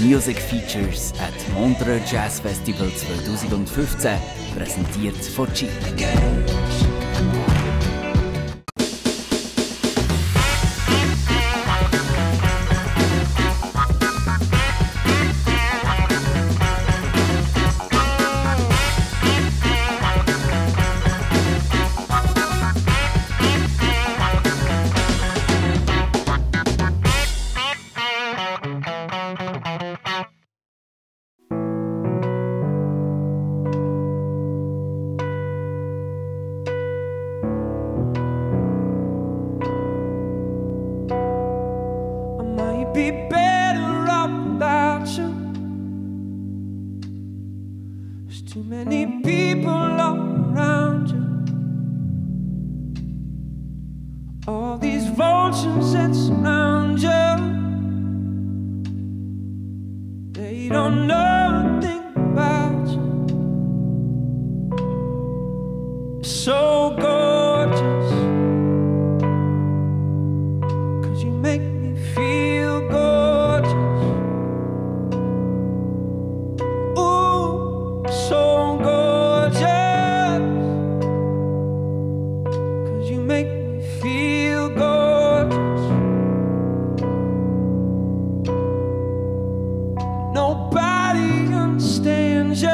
Music Features at Montreux Jazz Festival 2015, präsentiert von Jeep. Be better off without you. There's too many people all around you. All these vultures that surround you, they don't know a thing about you. You're so gorgeous, 'cause you make me feel gorgeous. Ooh, so gorgeous, 'cause you make me feel gorgeous. Nobody understands you.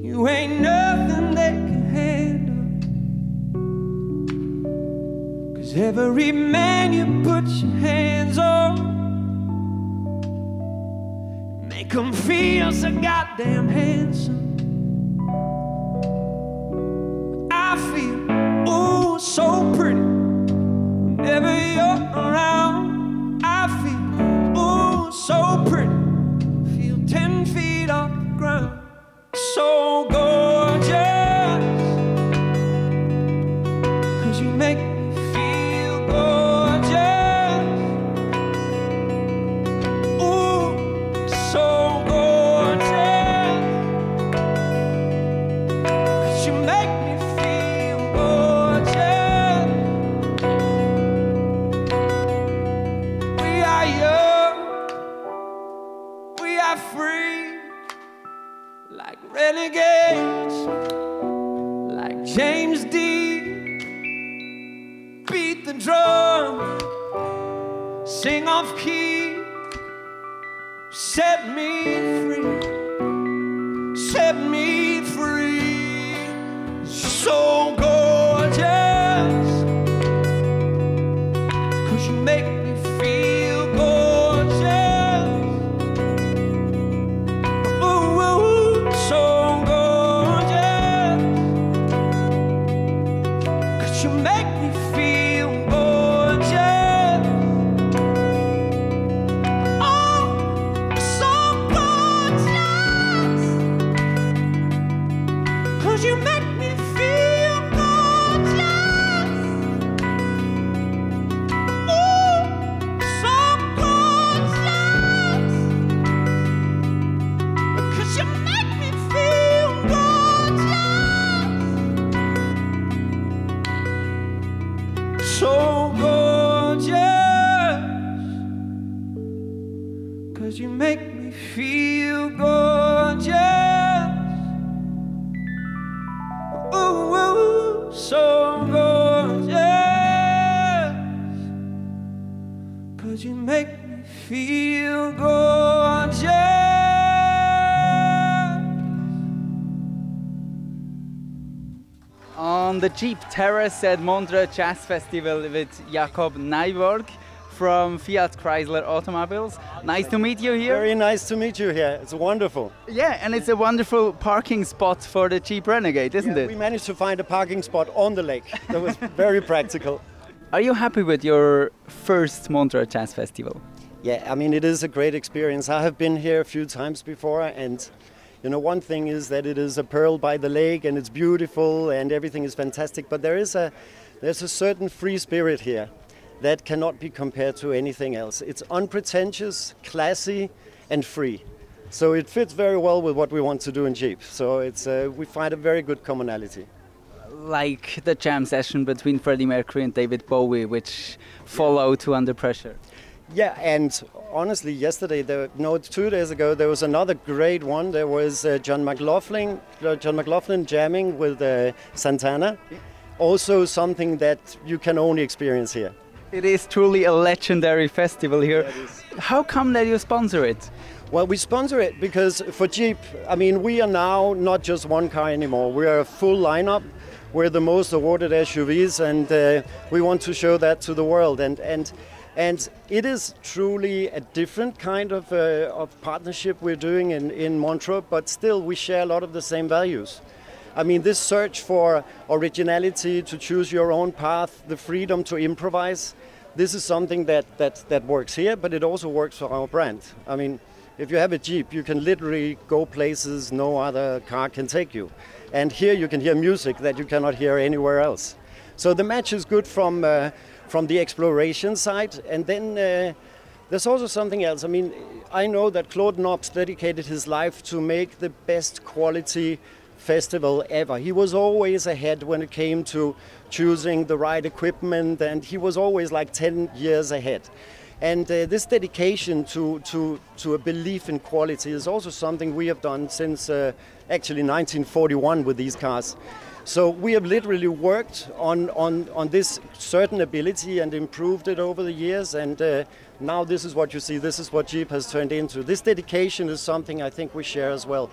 You ain't nothing they can handle. 'Cause every man you put your hands on, make them feel so goddamn handsome. I feel, ooh, so pretty whenever you're around. I feel, ooh, so pretty, feel 10 feet off the ground. So gorgeous, 'cause you make me feel gorgeous. Ooh, so gorgeous, 'cause you make me feel gorgeous. We are young, we are free, like renegades, like James Dean. Beat the drum, sing off key, set me free, set me free. So gorgeous, 'cause you make me feel gorgeous. Ooh, so gorgeous, 'cause you make me feel gorgeous. Oh, so gorgeous, 'cause you make me feel gorgeous. Ooh, so gorgeous, 'cause you make me feel gorgeous. So gorgeous, 'cause you make me feel gorgeous. Ooh, so gorgeous, 'cause you make me feel gorgeous. On the Jeep Terrace at Montreux Jazz Festival with Jakob Nyborg from Fiat Chrysler Automobiles. Nice to meet you here. Very nice to meet you here. It's wonderful. Yeah, and it's a wonderful parking spot for the Jeep Renegade, isn't it? We managed to find a parking spot on the lake. That was very practical. Are you happy with your first Montreux Jazz Festival? Yeah, I mean, it is a great experience. I have been here a few times before, and you know, one thing is that it is a pearl by the lake and it's beautiful and everything is fantastic, but there's a certain free spirit here that cannot be compared to anything else. It's unpretentious, classy and free. So it fits very well with what we want to do in Jeep. So it's we find a very good commonality. Like the jam session between Freddie Mercury and David Bowie, which followed to Under Pressure. Yeah, and honestly, yesterday, 2 days ago, there was another great one. There was John McLaughlin jamming with Santana. Also something that you can only experience here. It is truly a legendary festival here. Yeah, it is. How come that you sponsor it? Well, we sponsor it because for Jeep, I mean, we are now not just one car anymore. We are a full lineup. We're the most awarded SUVs, and we want to show that to the world. And it is truly a different kind of partnership we're doing in Montreux, but still we share a lot of the same values. I mean, this search for originality, to choose your own path, the freedom to improvise, this is something that works here, but it also works for our brand. I mean, if you have a Jeep, you can literally go places no other car can take you. And here you can hear music that you cannot hear anywhere else. So the match is good from the exploration side. And then there's also something else. I mean, I know that Claude Knox dedicated his life to make the best quality festival ever. He was always ahead when it came to choosing the right equipment, and he was always like 10 years ahead. And this dedication to a belief in quality is also something we have done since actually 1941 with these cars. So we have literally worked on this certain ability and improved it over the years, and now this is what you see, this is what Jeep has turned into. This dedication is something I think we share as well,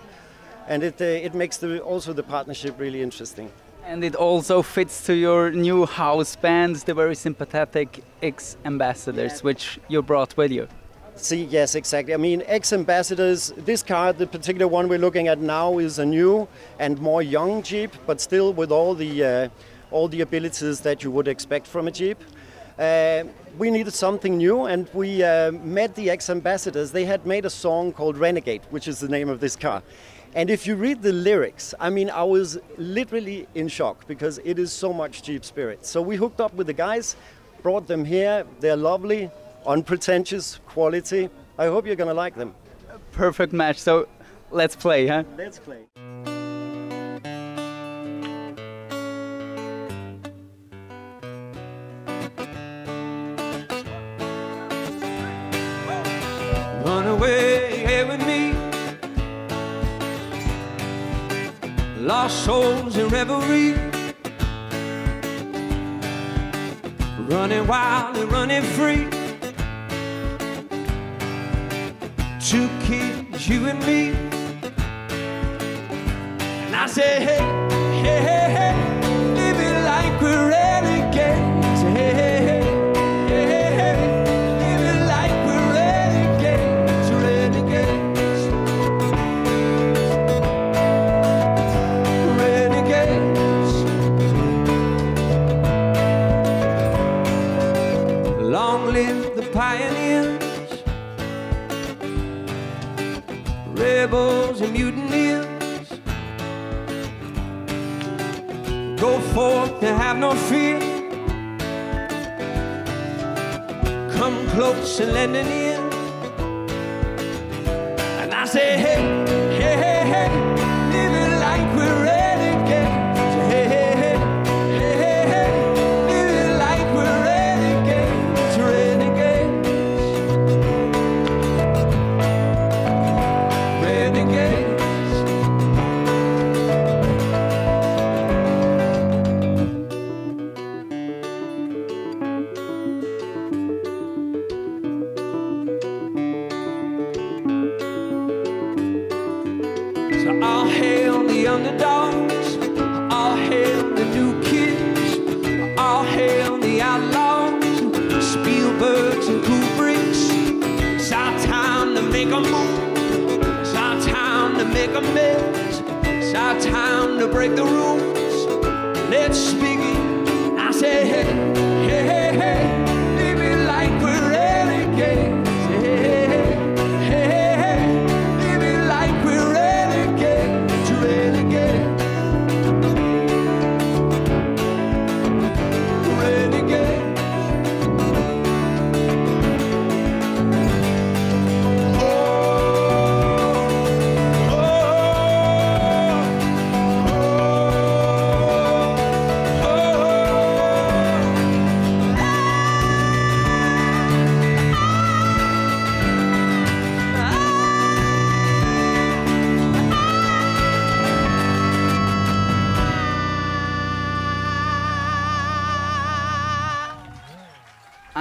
and it makes also the partnership really interesting. And it also fits to your new house bands, the very sympathetic X-Ambassadors, which you brought with you. See, yes, exactly. I mean, X-Ambassadors, this car, the particular one we're looking at now, is a new and more young Jeep, but still with all the abilities that you would expect from a Jeep. We needed something new, and we met the X-Ambassadors. They had made a song called Renegade, which is the name of this car. And if you read the lyrics, I mean, I was literally in shock because it is so much Jeep spirit. So we hooked up with the guys, brought them here. They're lovely, unpretentious, quality. I hope you're going to like them. Perfect match. So let's play, huh? Let's play. Run away here with me. Lost souls in revelry, running wild and running free. Two kids, you and me. And I say, hey, hey, hey, hey, live it like we're renegades. Hey, hey, hey, hey, hey, hey, live it like we're renegades, renegades. Long live the pioneers, rebels and mutineers. Go forth and have no fear. Come close and lend an ear. And I say, hey, hey, hey, hey, live it like we're renegades. Hey, hey, hey, hey, hey, hey, live it like we're renegades, renegades, renegades. So all hail the underdogs, all hail the new kids, all hail the outlaws, Spielbergs and Kubricks. It's our time to make a move, it's our time to make a mess, it's our time to break the rules. Let's begin. I say, hey, hey, hey, hey, live it like we're renegades. Hey, hey, hey, hey, hey, hey, live it like we're renegades, renegades, renegades.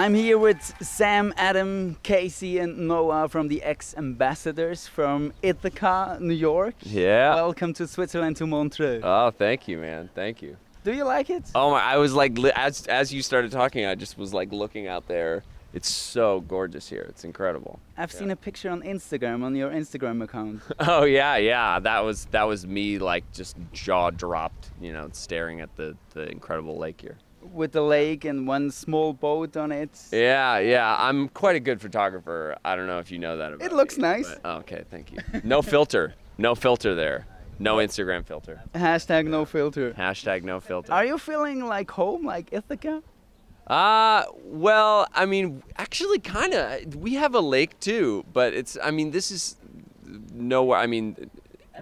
I'm here with Sam, Adam, Casey and Noah from the ex-ambassadors from Ithaca, New York. Yeah. Welcome to Switzerland, to Montreux. Oh, thank you, man. Thank you. Do you like it? Oh my! I was like, as you started talking, I just was like looking out there. It's so gorgeous here. It's incredible. I've seen a picture on Instagram, on your Instagram account. Oh yeah. That was me, like just jaw dropped, you know, staring at the incredible lake here. With the lake and one small boat on it. Yeah. I'm quite a good photographer. I don't know if you know that about It looks me, nice. But, okay, thank you. No filter. No filter there. No Instagram filter. Hashtag no filter. Hashtag no filter. Are you feeling like home, like Ithaca? Well, I mean, actually kind of. We have a lake too, but this is nowhere. I mean,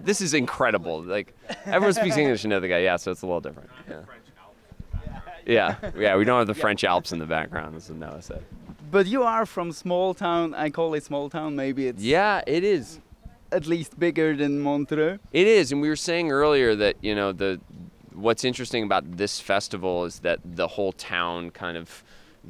this is incredible. Like, everyone speaks English in Ithaca, yeah, so it's a little different. Yeah, we don't have the French Alps in the background, as Noah said. But you are from small town, I call it small town, maybe it's... Yeah, it is. At least bigger than Montreux. It is, and we were saying earlier that, you know, what's interesting about this festival is that the whole town kind of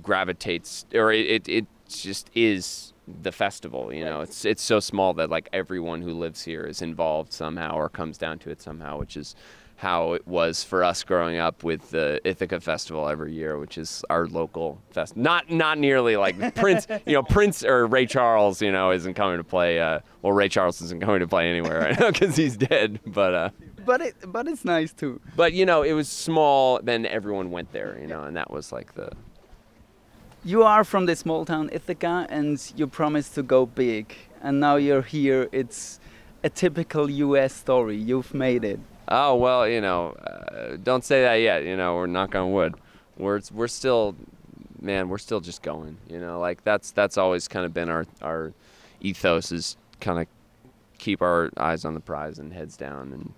gravitates, or it just is the festival, you know. It's so small that like everyone who lives here is involved somehow or comes down to it somehow, which is how it was for us growing up with the Ithaca Festival every year, which is our local fest. Not nearly like Prince, you know, Prince or Ray Charles, you know, isn't coming to play. Well, Ray Charles isn't going to play anywhere right now because he's dead. But it's nice too. But you know, it was small. Then everyone went there, you know, and that was like the. You are from the small town Ithaca, and you promised to go big, and now you're here. It's a typical U.S. story. You've made it. Oh, well, you know, don't say that yet, you know, we're knock on wood. We're still, man, we're still just going, you know, like that's always kind of been our ethos, is kind of keep our eyes on the prize and heads down. And.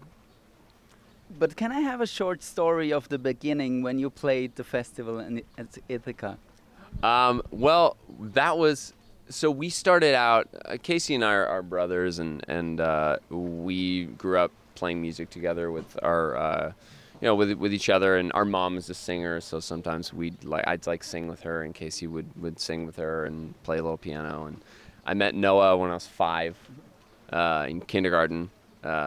But can I have a short story of the beginning when you played the festival at Ithaca? Well, that was, so we started out, Casey and I are brothers, and we grew up playing music together with our, you know, with each other, and our mom is a singer, so sometimes I'd sing with her, and Casey would sing with her and play a little piano. And I met Noah when I was 5, in kindergarten,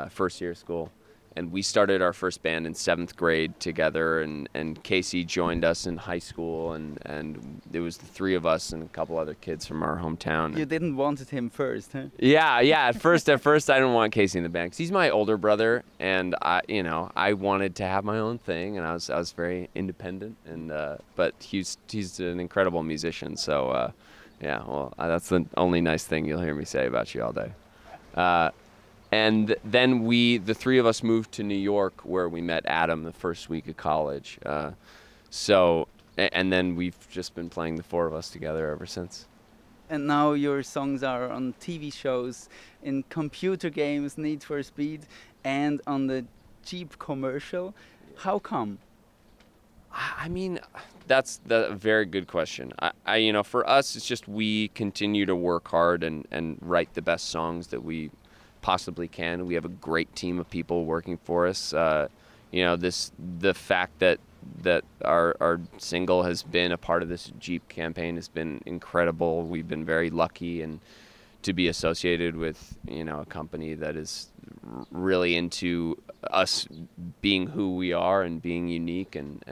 first year of school, and we started our first band in 7th grade together, and Casey joined us in high school, and it was the 3 of us and a couple other kids from our hometown. You didn't want him first, huh? Yeah. At first I didn't want Casey in the band because he's my older brother, and I wanted to have my own thing, and I was very independent, and but he's an incredible musician, so yeah. Well, that's the only nice thing you'll hear me say about you all day. And then the 3 of us moved to New York, where we met Adam the first week of college. And then we've just been playing the 4 of us together ever since. And now your songs are on TV shows, in computer games, Need for Speed, and on the Jeep commercial. How come? I mean, that's a very good question. I you know, for us, it's just we continue to work hard and write the best songs that we possibly can. We have a great team of people working for us. You know, the fact that our single has been a part of this Jeep campaign has been incredible. We've been very lucky and to be associated with, you know, a company that is really into us being who we are and being unique and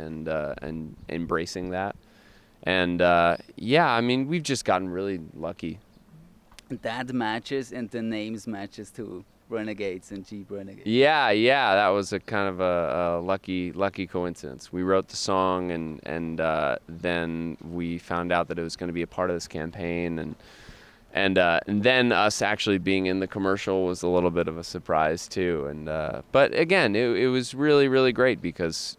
embracing that. And yeah, I mean, we've just gotten really lucky. That matches, and the names matches to Renegades and Jeep Renegades. Yeah, that was a kind of a lucky coincidence. We wrote the song, and then we found out that it was going to be a part of this campaign, and then us actually being in the commercial was a little bit of a surprise too. And but again, it was really, really great, because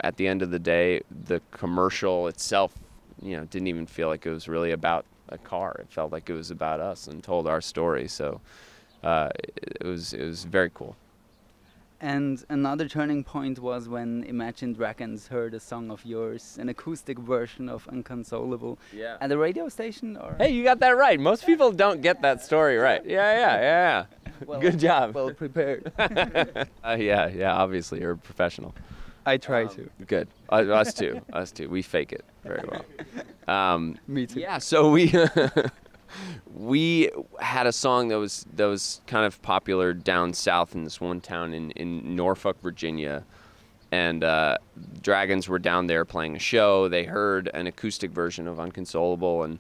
at the end of the day, the commercial itself, you know, didn't even feel like it was really about a car. It felt like it was about us and told our story. So it was very cool. And another turning point was when Imagine Dragons heard a song of yours, an acoustic version of Unconsolable, at the radio station. Or hey, you got that right. Most people don't get that story right. Yeah. Well, good job. Well prepared. Yeah. Obviously, you're a professional. I try to. Good. Us too. Us too. We fake it very well. Me too. Yeah. So we we had a song that was kind of popular down south in this one town in Norfolk, Virginia, and Dragons were down there playing a show. They heard an acoustic version of Unconsolable, and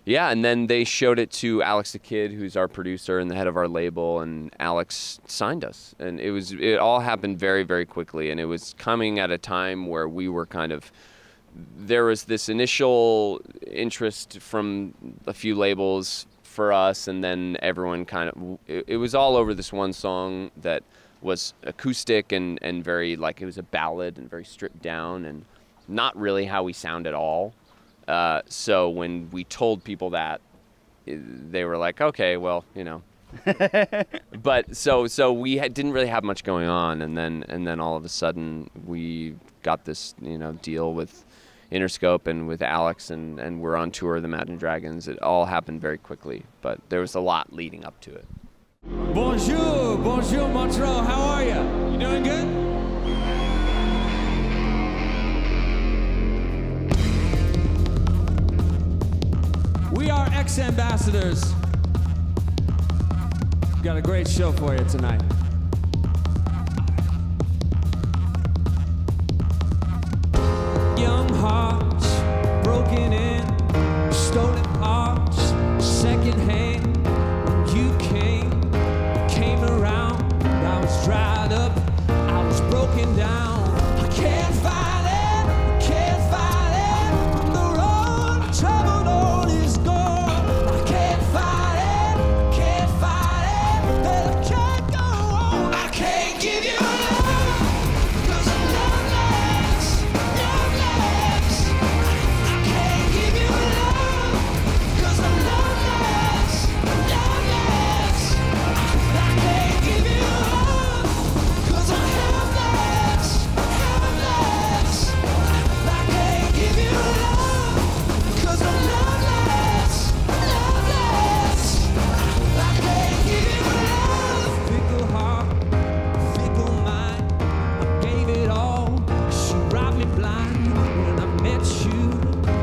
yeah, and then they showed it to Alex the Kid, who's our producer and the head of our label, and Alex signed us. And it all happened very, very quickly, and it was coming at a time where we were kind of, there was this initial interest from a few labels for us, and then everyone kind of, it was all over this one song that was acoustic and very, like, it was a ballad and very stripped down and not really how we sound at all. So when we told people that, they were like, okay, well, you know. But so we didn't really have much going on, and then all of a sudden we got this, you know, deal with Interscope and with Alex, and we're on tour of the Imagine Dragons. It all happened very quickly, but there was a lot leading up to it. Bonjour, bonjour, Montreux. How are you? You doing good? We are ex-ambassadors. Got a great show for you tonight. Young hearts, broken in, stolen parts, secondhand. You came around. I was dried up, I was broken down. I can't fight it, can't fight it. The road I traveled on is gone. I can't fight it, can't fight it. And I can't go on. I can't give you love, 'cause I'm loveless, loveless. I can't give you love, 'cause I'm loveless, loveless. I can't give you love, 'cause I'm helpless, helpless. I can't give you love, 'cause I'm loveless, loveless. I can't give you love. Fickle heart, fickle mind. I gave it all, she robbed me blind. When I met you,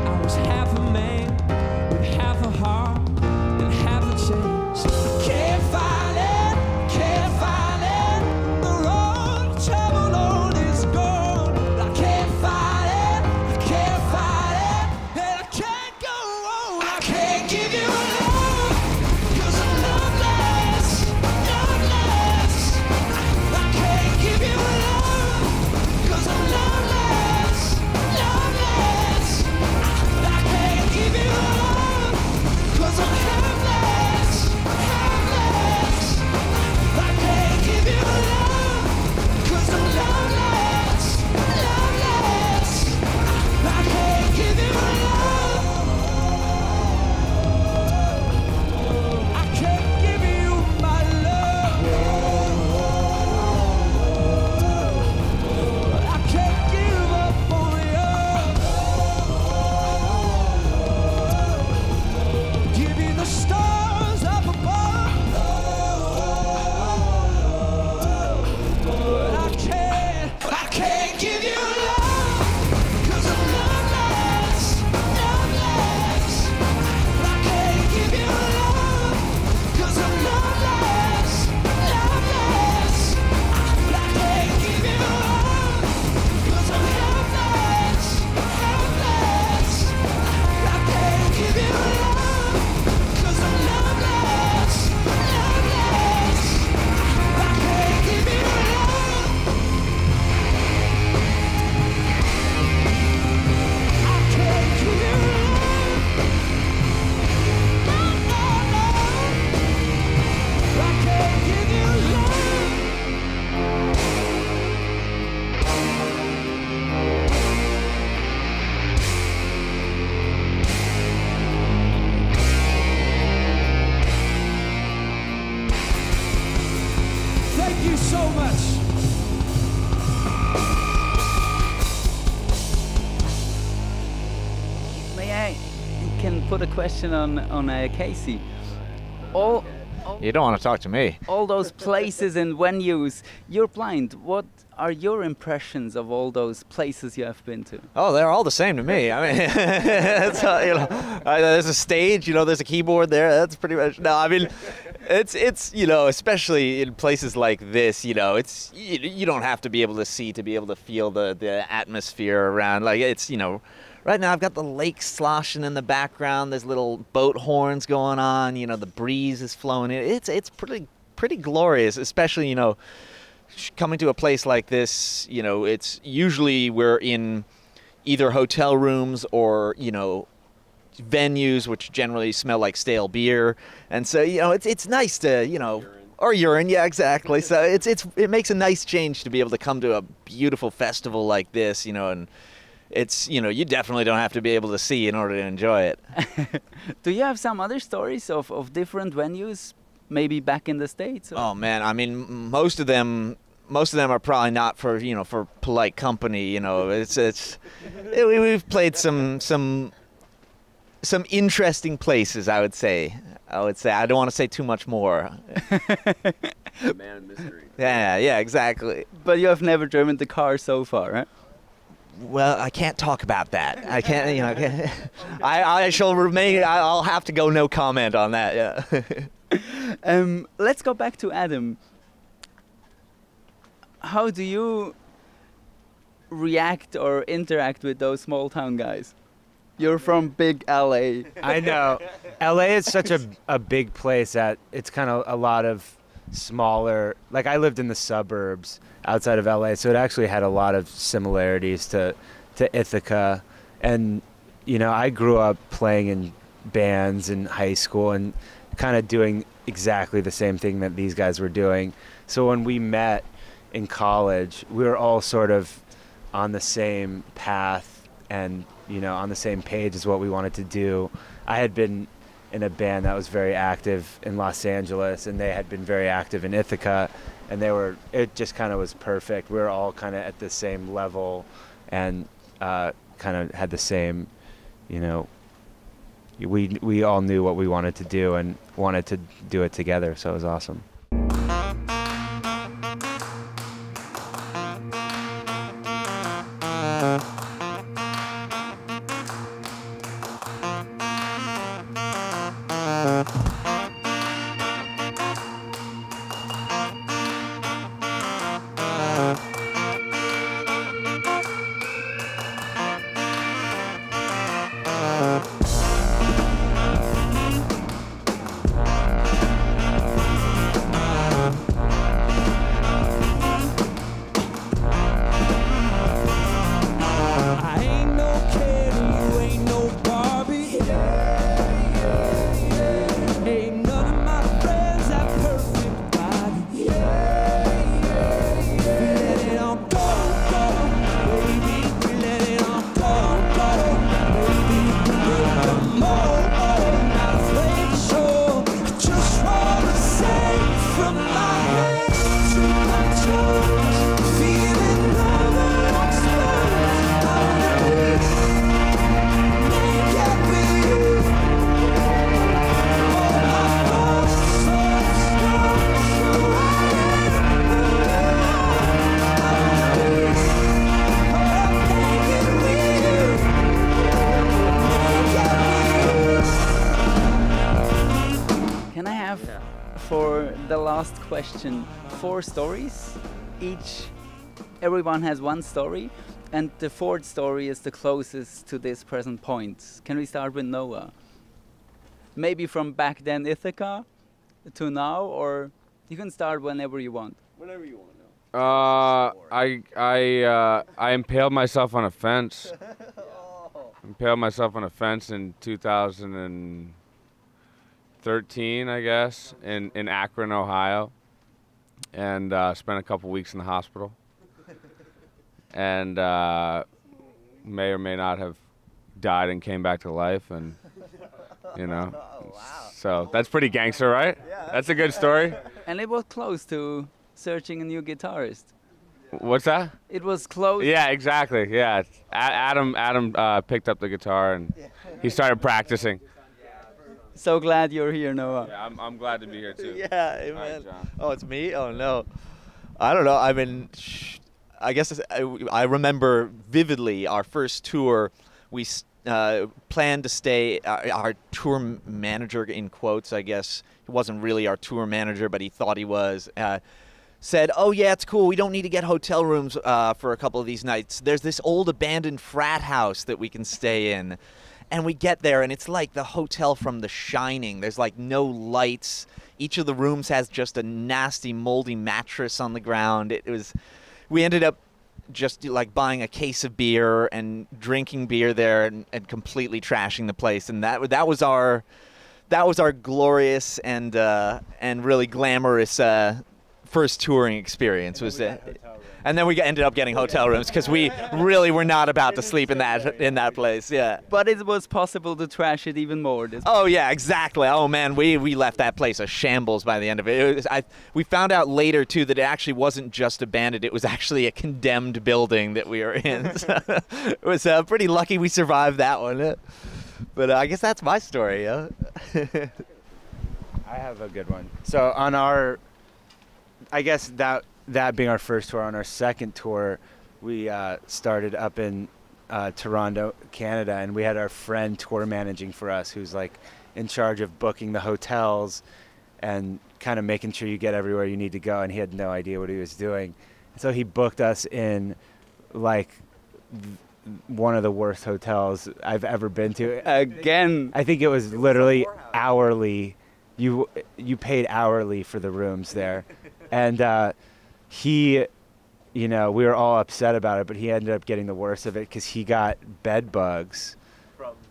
I was half a man with half a heart and half a chance. I can't fight it, can't fight it. The road I traveled on is gone. I can't fight it, I can't fight it. And I can't go on. I can't give you love, 'cause I'm loveless, loveless. I can't give you love, 'cause I'm loveless, loveless. I can't give you love, 'cause I'm helpless, helpless. I can't give you love, 'cause I'm loveless, loveless. I can't give you love. I can't give you my love. I can't give up on you. Give you the stars up above. I can't give you love, 'cause I'm loveless, loveless. I can't give you love, 'cause I'm loveless, loveless. I can't give you love, 'cause I'm helpless, helpless. I can't give you love, 'cause I'm loveless, loveless. I can't give you love. I can't give you love. No, no, no. I can't give you love. Thank you so much. May I can put a question on Casey? All You don't want to talk to me. all those places and venues. You're blind. What are your impressions of all those places you have been to? Oh, they're all the same to me. I mean, it's, there's a stage, there's a keyboard there. That's pretty much. No, I mean, it's especially in places like this, it's you don't have to be able to see to be able to feel the atmosphere around. Like it's right now I've got the lake sloshing in the background. There's little boat horns going on. The breeze is flowing in. It's pretty glorious, especially coming to a place like this, it's usually we're in either hotel rooms or, venues which generally smell like stale beer. And so, it's nice to, or urine, yeah, exactly. So it makes a nice change to be able to come to a beautiful festival like this, and it's, you definitely don't have to be able to see in order to enjoy it. Do you have some other stories of different venues, maybe back in the States? Or? Oh man, I mean, most of them are probably not for for polite company. We've played some interesting places. I would say. I don't want to say too much more. Man of mystery. Yeah, exactly. But you have never driven the car so far, right? Well, I can't talk about that. I can't. I shall remain. I'll have to go no comment on that. Yeah. Let's go back to Adam. How do you react or interact with those small town guys? You're from big LA. I know. LA is such a big place that it's kind of a lot of smaller. Like I lived in the suburbs outside of LA, so it actually had a lot of similarities to Ithaca. And I grew up playing in bands in high school and kind of doing exactly the same thing that these guys were doing. So when we met in college, we were all sort of on the same path and on the same page as what we wanted to do. I had been in a band that was very active in Los Angeles, and they had been very active in Ithaca, and it just kind of was perfect. We were all kind of at the same level and kind of had the same, we all knew what we wanted to do and wanted to do it together, so it was awesome. For the last question, 4 stories. Everyone has one story, and the 4th story is the closest to this present point. Can we start with Noah? Maybe from back then Ithaca to now, or you can start whenever you want. Whenever you want to know. I impaled myself on a fence. Impaled myself on a fence in 2013, I guess, in Akron, Ohio, and spent a couple weeks in the hospital, and may or may not have died and came back to life, and Oh, wow. So that's pretty gangster, right? Yeah, that's a good story. And it was close to searching a new guitarist. What's that? It was close. Yeah, exactly. Yeah, Adam picked up the guitar and he started practicing. So glad you're here, Noah. Yeah, I'm glad to be here too. Yeah, amen. Right, John. Oh, it's me? Oh, no. I don't know. I mean, I guess I remember vividly our first tour. We planned to stay. Our tour manager, in quotes, I guess, he wasn't really our tour manager, but he thought he was. Said, "Oh yeah, it's cool. We don't need to get hotel rooms for a couple of these nights. There's this old abandoned frat house that we can stay in." And we get there, and it's like the hotel from The Shining. There's like no lights. Each of the rooms has just a nasty, moldy mattress on the ground. We ended up just like buying a case of beer and drinking beer there, and completely trashing the place. And that was our glorious and really glamorous first touring experience. And then we ended up getting hotel rooms because we really were not about to sleep in that place. Yeah. But it was possible to trash it even more. Oh yeah, exactly. Oh man, we left that place a shambles by the end of it. We found out later too that it actually wasn't just abandoned; it was actually a condemned building that we were in. So it was pretty lucky we survived that one. But I guess that's my story. Yeah. I have a good one. So on I guess that being our first tour, on our second tour, we started up in Toronto, Canada, and we had our friend tour managing for us, who's like in charge of booking the hotels and kind of making sure you get everywhere you need to go, and he had no idea what he was doing. So he booked us in like one of the worst hotels I've ever been to. Again, I think it was literally hourly. You paid hourly for the rooms there. And he, we were all upset about it, but he ended up getting the worst of it because he got bed bugs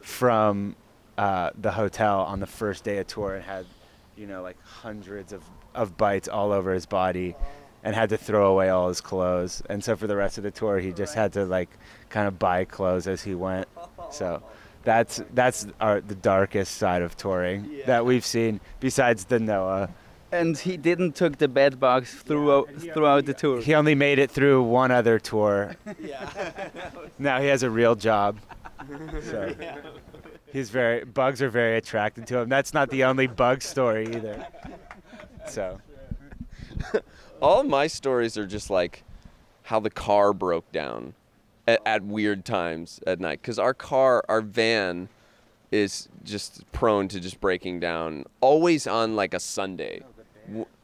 from the hotel on the first day of tour, and had, like hundreds of bites all over his body, and had to throw away all his clothes. And so for the rest of the tour, he just had to like kind of buy clothes as he went. So that's the darkest side of touring that we've seen, besides the Noah. And he didn't took the bed bugs throughout the tour. He only made it through one other tour. Now he has a real job. So bugs are very attracted to him. That's not the only bug story either. So all of my stories are just like how the car broke down at weird times at night, because our van is just prone to just breaking down always on like a Sunday.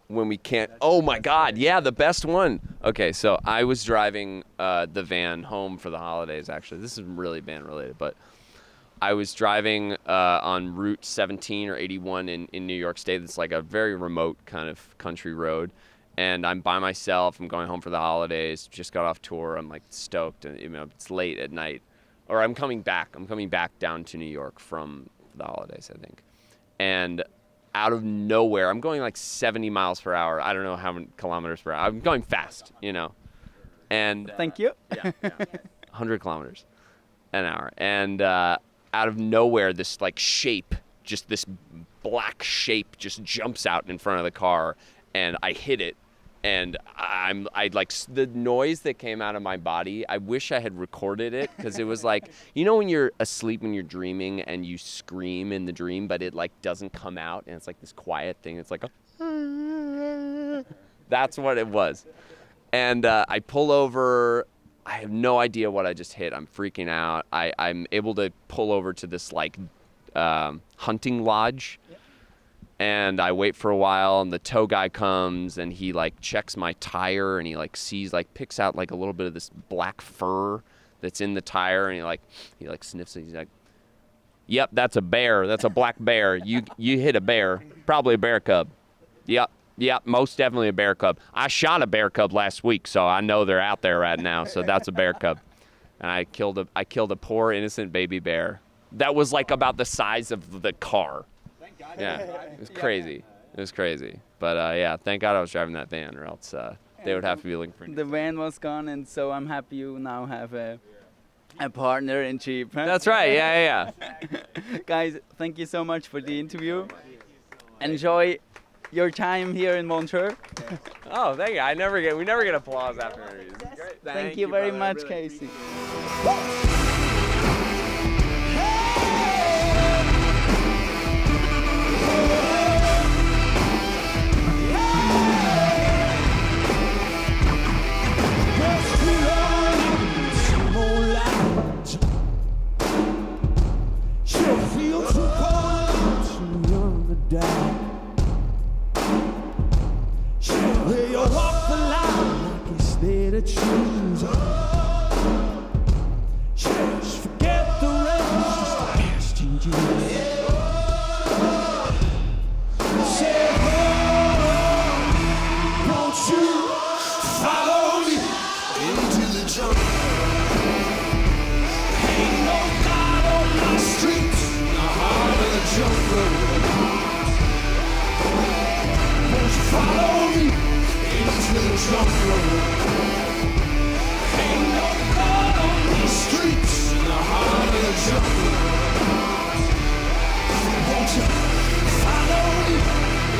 When we can't. Oh my God, yeah, the best one. Okay, so I was driving the van home for the holidays. Actually, this is really band related, but I was driving on Route 17 or 81 in New York State. It's like a very remote kind of country road, and I'm by myself. I'm going home for the holidays. Just got off tour. I'm like stoked, and it's late at night, or I'm coming back down to New York from the holidays, I think, and out of nowhere, I'm going like 70 miles per hour. I don't know how many kilometers per hour. I'm going fast, and thank you. Yeah, 100 kilometers an hour. And out of nowhere, this like shape, just this black shape just jumps out in front of the car, and I hit it. And I like the noise that came out of my body. I wish I had recorded it, because it was like, when you're asleep, when you're dreaming and you scream in the dream, but it like doesn't come out, and it's like this quiet thing. It's like that's what it was. And I pull over. I have no idea what I just hit. I'm freaking out. I'm able to pull over to this like hunting lodge. And I wait for a while, and the tow guy comes, and he like checks my tire, and he like picks out like a little bit of this black fur that's in the tire, and he sniffs it. He's like, "Yep, that's a bear. That's a black bear. You hit a bear, probably a bear cub. Yep, most definitely a bear cub. I shot a bear cub last week, so I know they're out there right now. So that's a bear cub." And I killed a poor innocent baby bear that was like about the size of the car. Yeah, it was crazy. It was crazy. But yeah, thank God I was driving that van, or else they would have to be looking for me. The van was gone, and so I'm happy you now have a partner in Jeep. Huh? That's right. Yeah. Guys, thank you so much for the interview. Enjoy your time here in Montreux. Oh, thank you. We never get applause after interviews. Great. Thank you very much, Casey. It's too down. Where you walk the line like it's there to choose. Just forget the rest, just the past changes. Say, oh, won't you follow me into the jungle? Ain't no God on my streets, in the heart of the jungle. Won't you follow me into the jungle? Ain't no God on these streets, in the heart of the jungle. Won't you follow me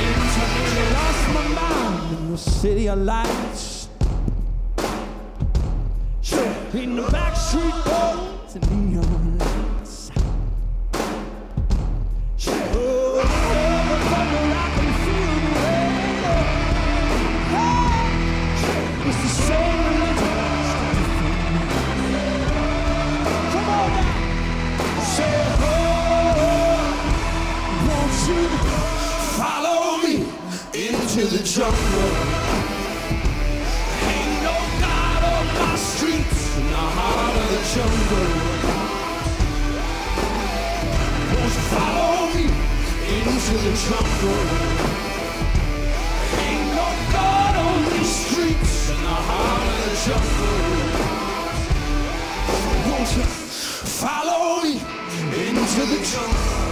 into the jungle? Lost my mind in the city of lights. In the backstreet boys and neon lights. Oh, the thunder, I can feel the rain. Oh, it's the same religion. Come on now. Say, oh, won't you follow me into the jungle? Ain't no God on my streets, in the heart of the jungle. Won't you follow me into the jungle? Ain't no God on these streets, in the heart of the jungle. Won't you follow me into the jungle?